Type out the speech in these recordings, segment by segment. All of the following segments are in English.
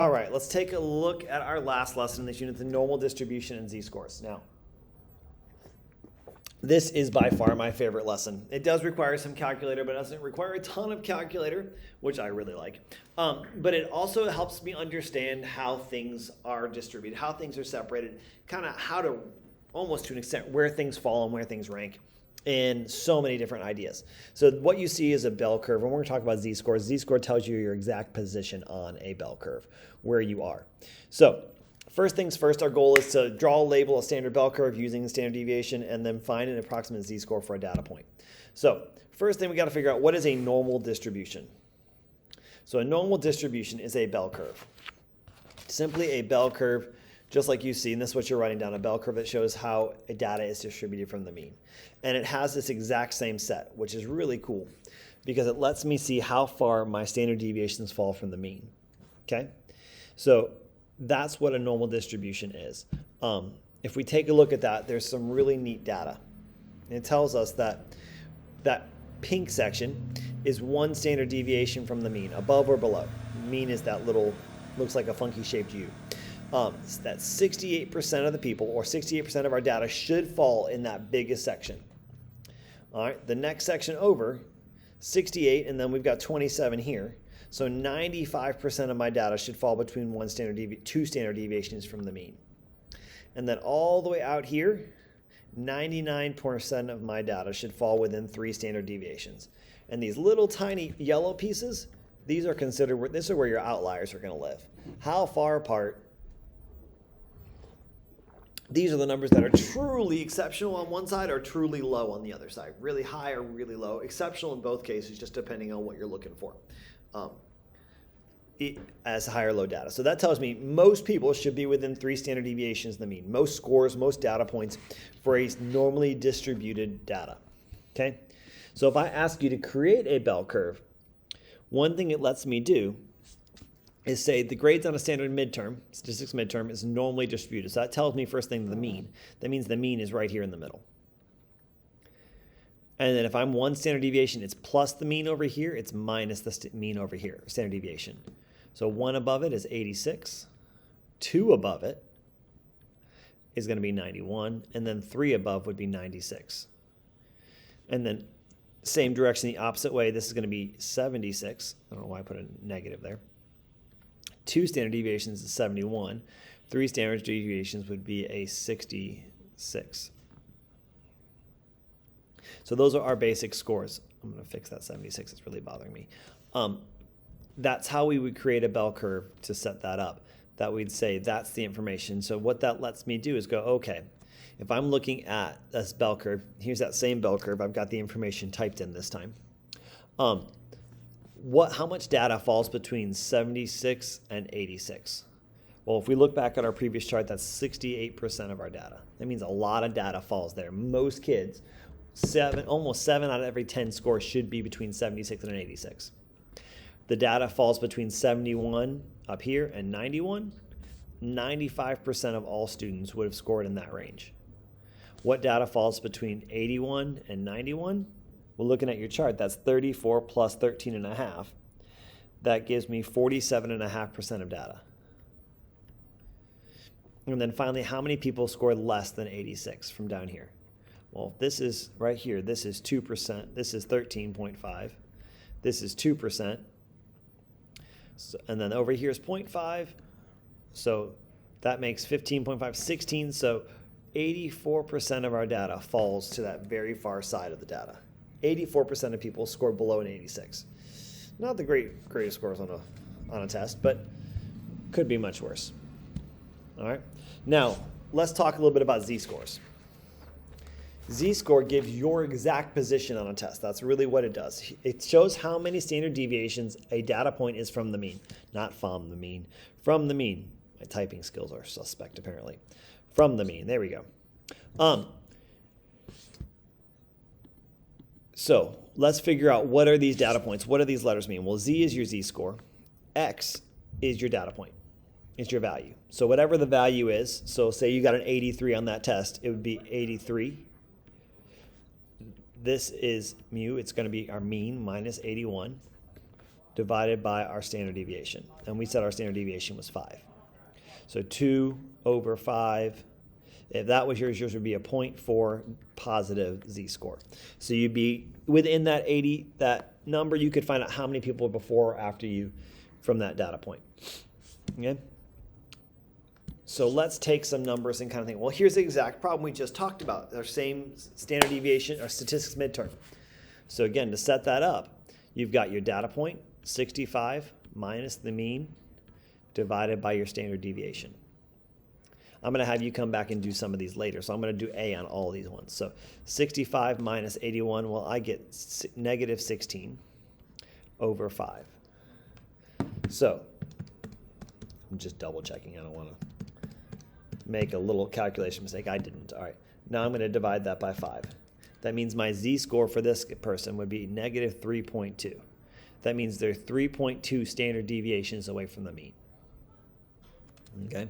All right, let's take a look at our last lesson in this unit, the normal distribution and z-scores. Now, this is by far my favorite lesson. It does require some calculator, but it doesn't require a ton of calculator, which I really like. But it also helps me understand how things are distributed, how things are separated, kind of how to, almost to an extent, where things fall and where things rank in so many different ideas. So what you see is a bell curve, and we're going to talk about z-scores. Z-score tells you your exact position on a bell curve, where you are. So first things first, our goal is to draw, label a standard bell curve using the standard deviation, and then find an approximate z-score for a data point. So first thing we got to figure out, what is a normal distribution? So a normal distribution is a bell curve. Simply a bell curve, just like you see, and this is what you're writing down, a bell curve that shows how a data is distributed from the mean. And it has this exact same set, which is really cool because it lets me see how far my standard deviations fall from the mean. Okay? So that's what a normal distribution is. If we take a look at that, there's some really neat data. It tells us that that pink section is one standard deviation from the mean, above or below. Mean is that little, looks like a funky shaped U. That 68% of the people, or 68% of our data, should fall in that biggest section. All right, the next section over, 68, and then we've got 27 here. So 95% of my data should fall between two standard deviations from the mean. And then all the way out here, 99% of my data should fall within 3 standard deviations. And these little tiny yellow pieces, these are considered, this is where your outliers are going to live. How far apart? These are the numbers that are truly exceptional on one side or truly low on the other side. Really high or really low. Exceptional in both cases, just depending on what you're looking for as high or low data. So that tells me most people should be within 3 standard deviations of the mean. Most scores, most data points for a normally distributed data. Okay? So if I ask you to create a bell curve, one thing it lets me do is say the grades on a standard midterm, statistics midterm, is normally distributed. So that tells me first thing the mean. That means the mean is right here in the middle. And then if I'm one standard deviation, it's plus the mean over here, it's minus the mean over here, standard deviation. So 1 above it is 86, 2 above it is going to be 91, and then 3 above would be 96. And then same direction the opposite way, this is going to be 76. I don't know why I put a negative there. 2 standard deviations is 71. 3 standard deviations would be a 66. So those are our basic scores. I'm going to fix that 76. It's really bothering me. That's how we would create a bell curve to set that up. That we'd say that's the information. So what that lets me do is go, okay, if I'm looking at this bell curve, here's that same bell curve. I've got the information typed in this time. How much data falls between 76 and 86? Well, if we look back at our previous chart, that's 68% of our data. That means a lot of data falls there. Most kids, almost 7 out of every 10 scores should be between 76 and 86. The data falls between 71 up here and 91. 95% of all students would have scored in that range. What data falls between 81 and 91? Well, looking at your chart, that's 34 plus 13.5. That gives me 47.5% of data. And then finally, how many people scored less than 86 from down here? Well, this is right here. This is 2%. This is 13.5. This is 2%. So, and then over here is 0.5. So that makes 15.5, 16. So 84% of our data falls to that very far side of the data. 84% of people scored below an 86. Not the greatest scores on a test, but could be much worse. All right. Now, let's talk a little bit about z-scores. Z-score gives your exact position on a test. That's really what it does. It shows how many standard deviations a data point is from the mean. Not from the mean. From the mean. My typing skills are suspect, apparently. From the mean. There we go. So let's figure out what are these data points. What do these letters mean? Well, Z is your z-score. X is your data point. It's your value. So whatever the value is, so say you got an 83 on that test, it would be 83. This is mu. It's going to be our mean minus 81. divided by our standard deviation. And we said our standard deviation was 5. So 2 over 5. If that was yours would be a 0.4 positive z-score. So you'd be within that 80, that number, you could find out how many people before or after you from that data point. Okay? So let's take some numbers and kind of think, well, here's the exact problem we just talked about, our same standard deviation, our statistics midterm. So again, to set that up, you've got your data point, 65 minus the mean divided by your standard deviation. I'm going to have you come back and do some of these later. So I'm going to do A on all these ones. So 65 minus 81, well, I get negative 16 over 5. So I'm just double checking. I don't want to make a little calculation mistake. I didn't. All right. Now I'm going to divide that by 5. That means my z-score for this person would be negative 3.2. That means they're 3.2 standard deviations away from the mean. Okay.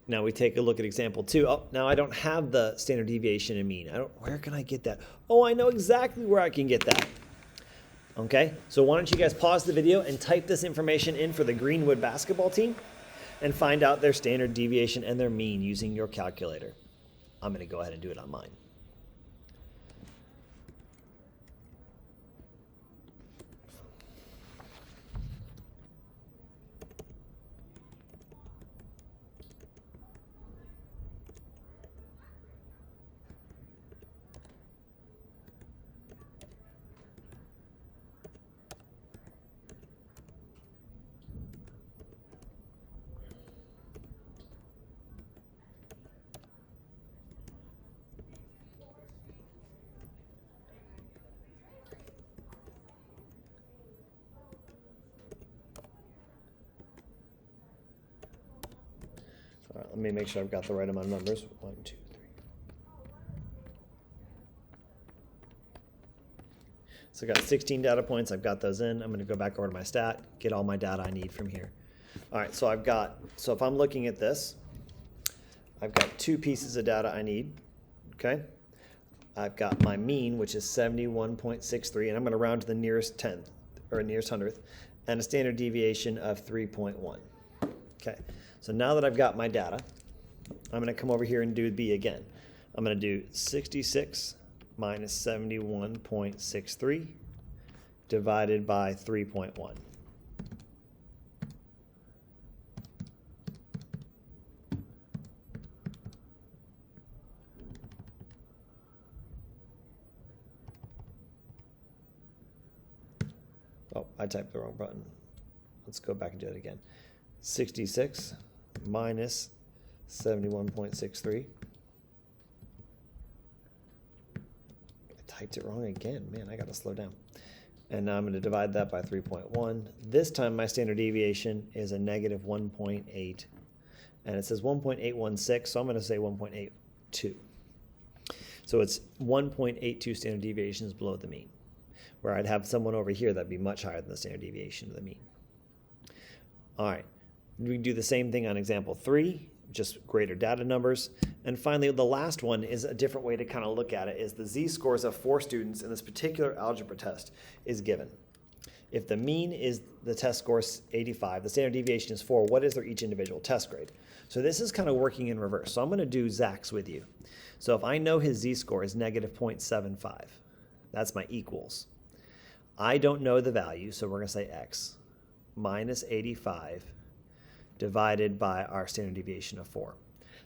Now we take a look at example 2. Oh, now I don't have the standard deviation and mean. Where can I get that? Oh, I know exactly where I can get that. Okay, so why don't you guys pause the video and type this information in for the Greenwood basketball team and find out their standard deviation and their mean using your calculator. I'm going to go ahead and do it on mine. All right, let me make sure I've got the right amount of numbers. 1, 2, 3. So I've got 16 data points. I've got those in. I'm going to go back over to my stat, get all my data I need from here. All right, so if I'm looking at this, I've got 2 pieces of data I need, okay? I've got my mean, which is 71.63, and I'm going to round to the nearest 10th, or nearest 100th, and a standard deviation of 3.1. Okay, so now that I've got my data, I'm going to come over here and do B again. I'm going to do 66 minus 71.63 divided by 3.1. Oh, I typed the wrong button. Let's go back and do it again. 66 minus 71.63. Typed it wrong again. Man, I got to slow down. And now I'm going to divide that by 3.1. This time my standard deviation is a negative 1.8. And it says 1.816, so I'm going to say 1.82. So it's 1.82 standard deviations below the mean, where I'd have someone over here that'd be much higher than the standard deviation of the mean. All right, we can do the same thing on example 3, just greater data numbers. And finally, the last one is a different way to kind of look at it, is the z-scores of 4 students in this particular algebra test is given. If the mean is the test score is 85, the standard deviation is 4, what is their each individual test grade? So this is kind of working in reverse. So I'm going to do Zach's with you. So if I know his z-score is negative 0.75, that's my equals. I don't know the value, so we're going to say x minus 85 divided by our standard deviation of 4.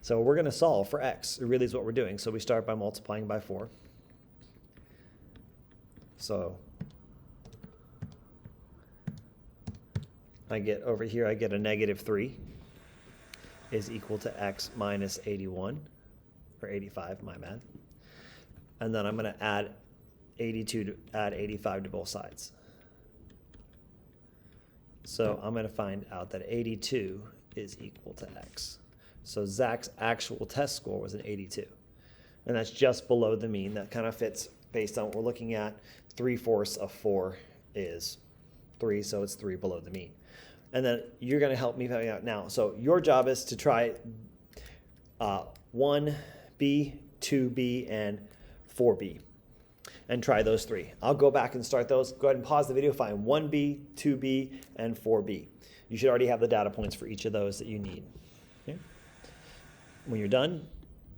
So we're going to solve for x. It really is what we're doing. So we start by multiplying by 4. So I get over here, I get a negative 3 is equal to x minus 81, or 85, my bad. And then I'm going to add 82 to add 85 to both sides. So I'm going to find out that 82 is equal to x. So Zach's actual test score was an 82. And that's just below the mean. That kind of fits based on what we're looking at. 3/4 of 4 is 3, so it's 3 below the mean. And then you're going to help me find out now. So your job is to try 1B, 2B, and 4B. and try those 3. I'll go back and start those. Go ahead and pause the video, find 1B, 2B, and 4B. You should already have the data points for each of those that you need. Okay? When you're done,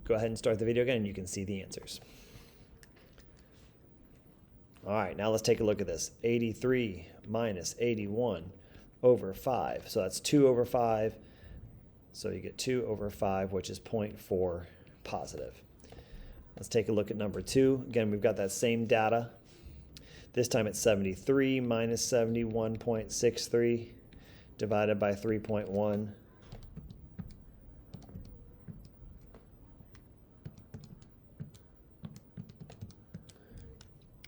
go ahead and start the video again and you can see the answers. All right, now let's take a look at this. 83 minus 81 over 5. So that's 2 over 5. So you get 2 over 5, which is 0.4 positive. Let's take a look at number 2. Again, we've got that same data. This time it's 73 minus 71.63 divided by 3.1.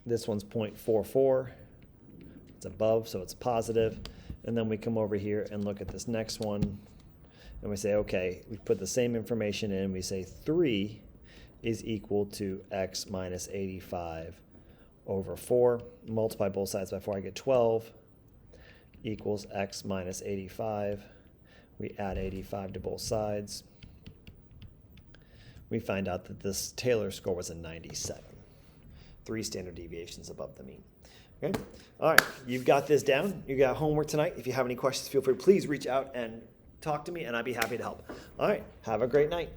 This one's 0.44. It's above, so it's positive. And then we come over here and look at this next one. And we say, okay, we put the same information in. We say 3 is equal to x minus 85 over 4. Multiply both sides by 4. I get 12 equals x minus 85. We add 85 to both sides. We find out that this Taylor score was a 97. 3 standard deviations above the mean. Okay? All right, you've got this down. You got homework tonight. If you have any questions, feel free, please reach out and talk to me, and I'd be happy to help. All right, have a great night.